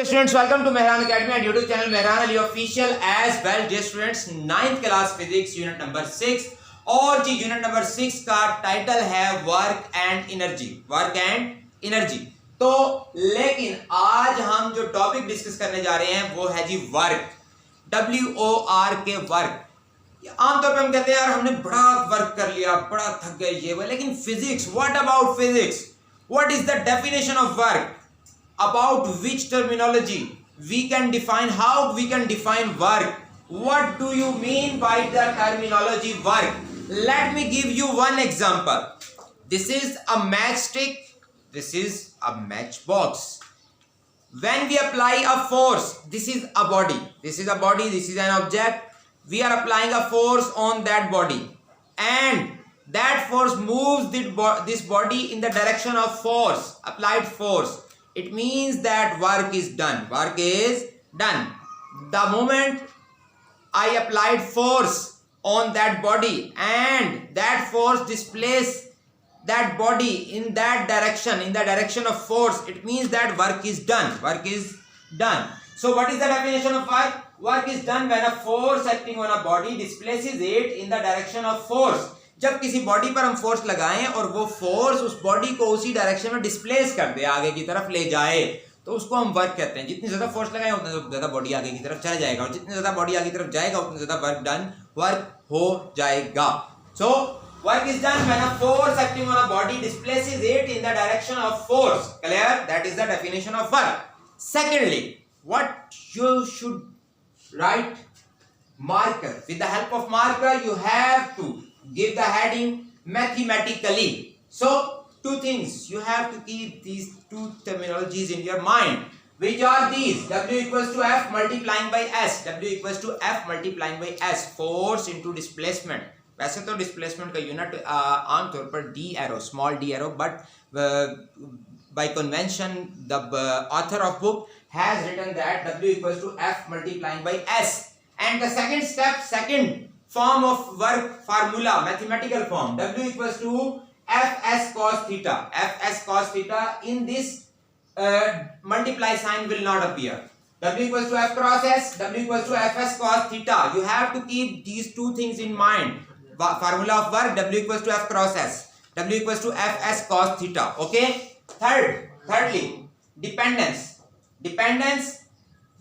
Students, welcome to Mehran Academy and YouTube channel Mehran Ali Official as well. Dear students, 9th class physics unit number 6 और जी unit number 6 का title है work and energy. Work and energy. तो लेकिन आज हम जो topic discuss करने जा रहे हैं वो है जी वर्क, WORK वर्क। आमतौर पे हम कहते हैं यार हमने बड़ा वर्क कर लिया, बड़ा थक गए ये वो, लेकिन physics, what about physics? What is the definition of work? About which terminology we can define, how we can define work? What do you mean by the terminology work? Let me give you one example. This is a matchstick, this is a matchbox. When we apply a force, this is a body, this is a body, this is an object. We are applying a force on that body and that force moves this body in the direction of force, applied force. It means that work is done. Work is done. The moment I applied force on that body and that force displaces that body in that direction, in the direction of force, it means that work is done. Work is done. So what is the definition of work? Work is done when a force acting on a body displaces it in the direction of force. जब किसी body पर हम force लगाएं और वो force उस body को उसी डायरेक्शन में डिस्प्लेस कर दे, आगे की तरफ ले जाए, तो उसको हम वर्क कहते हैं। जितनी ज्यादा फोर्स लगाएं उतना ज्यादा बॉडी आगे की तरफ चला जाएगा और जितनी ज्यादा बॉडी आगे की तरफ जाएगा उतना ज्यादा वर्क डन, वर्क हो जाएगा। So work is done when a force acting on a body displaces it in the direction of force. Clear? That is the definition of work. Secondly, what you should write? marker. With the help of marker you have to give the heading mathematically. So two things, you have to keep these two terminologies in your mind. Which are these? W equals to F multiplying by S. W equals to F multiplying by S. Force into displacement. वैसे तो displacement का unit आमतौर पर D arrow, small d arrow, but by convention the author of book has written that W equals to F multiplying by S. And the second step, second form of work formula, mathematical form, W equals to Fs cos theta. Fs cos theta, in this multiply sign will not appear. W equals to F cross S, W equals to Fs cos theta. You have to keep these two things in mind. Formula of work, W equals to F cross S, W equals to Fs cos theta. Okay. Thirdly, dependence. Dependence,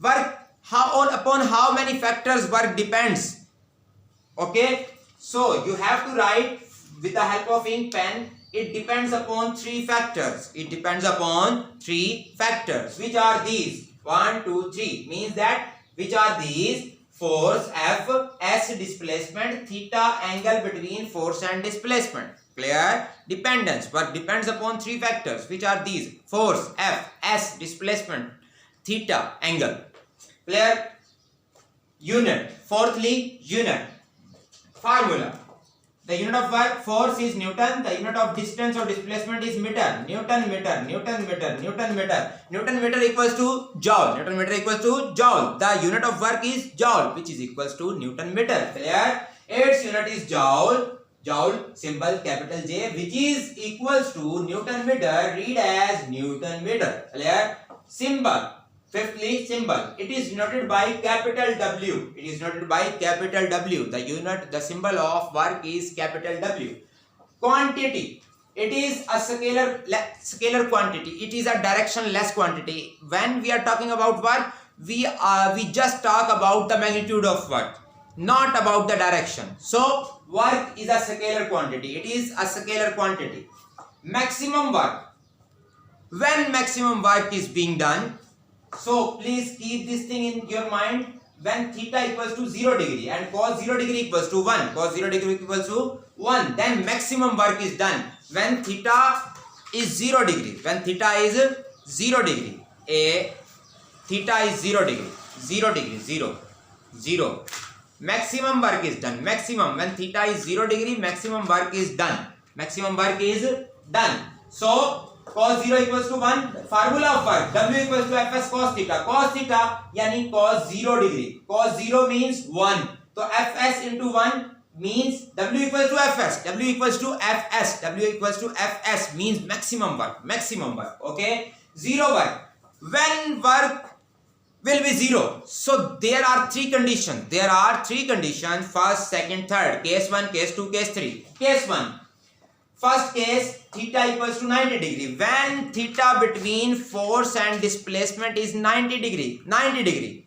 work. Upon how many factors work depends. Okay, so you have to write with the help of ink pen. It depends upon 3 factors. It depends upon 3 factors. Which are these? 1, 2, 3. Means that which are these? Force F, S displacement, theta angle between force and displacement. Clear? Dependence. Work depends upon 3 factors. Which are these? Force F, S displacement, theta angle. Clear? Unit. Fourthly, unit. Formula. The unit of work, force is Newton. The unit of distance or displacement is meter. Newton meter. Newton meter. Newton meter. Newton meter equals to joule. Newton meter equals to joule. The unit of work is joule, which is equals to Newton meter. Clear? Its unit is joule. Joule symbol capital J, which is equals to Newton meter. Read as Newton meter. Clear? Symbol. Fifthly, symbol. It is denoted by capital W. It is denoted by capital W. The unit, the symbol of work is capital W. Quantity. It is a scalar quantity. It is a directionless quantity. When we are talking about work, we just talk about the magnitude of work, not about the direction. So work is a scalar quantity. It is a scalar quantity. Maximum work. When maximum work is being done, so please keep this thing in your mind. When theta equals to 0 degree and cos 0 degree equals to 1, cos 0 degree equals to 1, then maximum work is done. When theta is 0 degree, when theta is 0 degree, theta is 0 degree, 0 degree, 0, 0. Maximum work is done. Maximum, when theta is 0 degree, maximum work is done. Maximum work is done. So cos 0 equals to 1. Formula of work, W equals to Fs cos theta. Cos theta यानी cos 0 degree. Cos 0 means 1. तो Fs into 1 means W equals to Fs. W equals to Fs. W equals to Fs means maximum work. Maximum work. Okay. 0 work. When work will be 0. So there are three conditions. There are three conditions. First, second, third. Case 1, case 2, case 3. Case 1. First case, theta equals to 90 degree. When theta between force and displacement is 90 degree.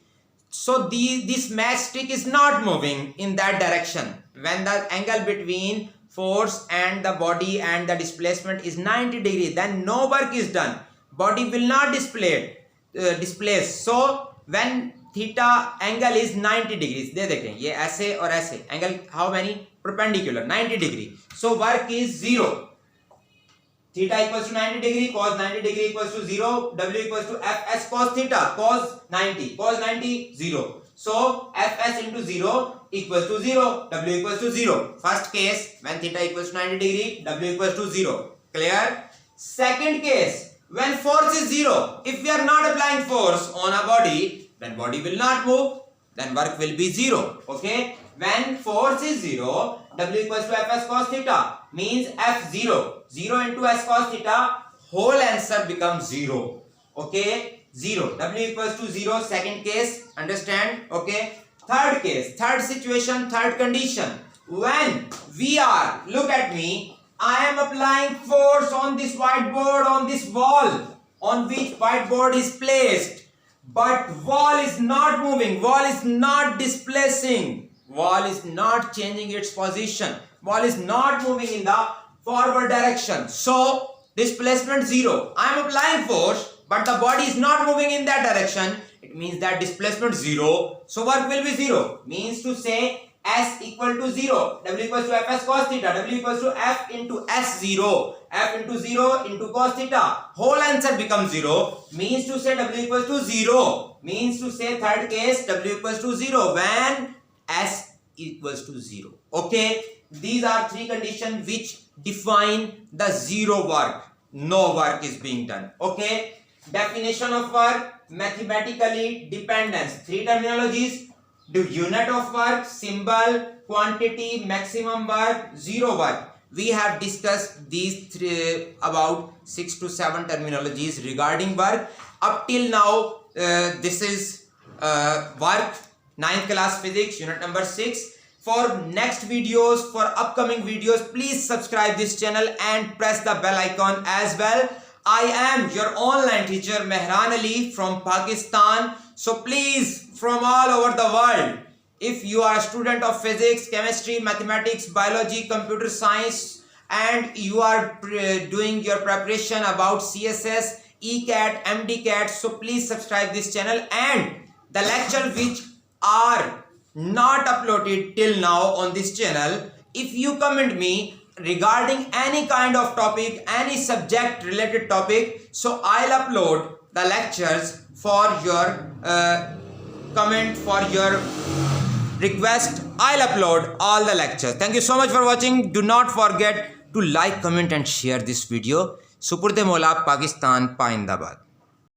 So this matchstick is not moving in that direction. When the angle between force and the body and the displacement is 90 degree, then no work is done. Body will not displace. So when theta angle is 90 degrees, दे देखें ये ऐसे और ऐसे angle how many? Perpendicular 90 degree. So work is 0. Theta equals to 90 degree, cos 90 degree equals to 0, W equals to Fs cos theta, cos 90, 0. So Fs into 0 equals to 0, W equals to 0. First case, when theta equals to 90 degree, W equals to 0. Clear? Second case, when force is 0, if we are not applying force on a body, then body will not move, then work will be 0. Okay? When force is 0, W equals to Fs cos theta means F0. 0 into S cos theta, whole answer becomes 0. Okay? 0. W equals to 0, second case. Understand? Okay? Third case, third situation, third condition. When we are, look at me, I am applying force on this whiteboard, on this wall, on which whiteboard is placed. But wall is not moving, wall is not displacing, wall is not changing its position, wall is not moving in the forward direction. So displacement 0. I am applying force, but the body is not moving in that direction. It means that displacement 0. So work will be 0. Means to say S equal to 0. W equals to Fs cos theta. W equals to F into S0. F into 0 into cos theta. Whole answer becomes 0. Means to say W equals to 0. Means to say third case W equals to 0 when S equals to 0. Okay. These are three conditions which define the 0 work. No work is being done. Okay. Definition of work. Mathematically dependence. Three terminologies. The unit of work, symbol, quantity, maximum work, 0 work. We have discussed these three, about 6 to 7 terminologies regarding work. Up till now, this is work, 9th class physics, unit number 6. For next videos, for upcoming videos, please subscribe this channel and press the bell icon as well. I am your online teacher Mehran Ali from Pakistan. So please, from all over the world, if you are a student of physics, chemistry, mathematics, biology, computer science, and you are doing your preparation about CSS, ECAT, MDCAT, so please subscribe this channel. And the lecture which are not uploaded till now on this channel, if you comment me regarding any kind of topic, any subject related topic, so I'll upload the lectures for your comment, for your request. I'll upload all the lectures. Thank you so much for watching. Do not forget to like, comment and share this video. Supurde Mola, Pakistan, Paindabad.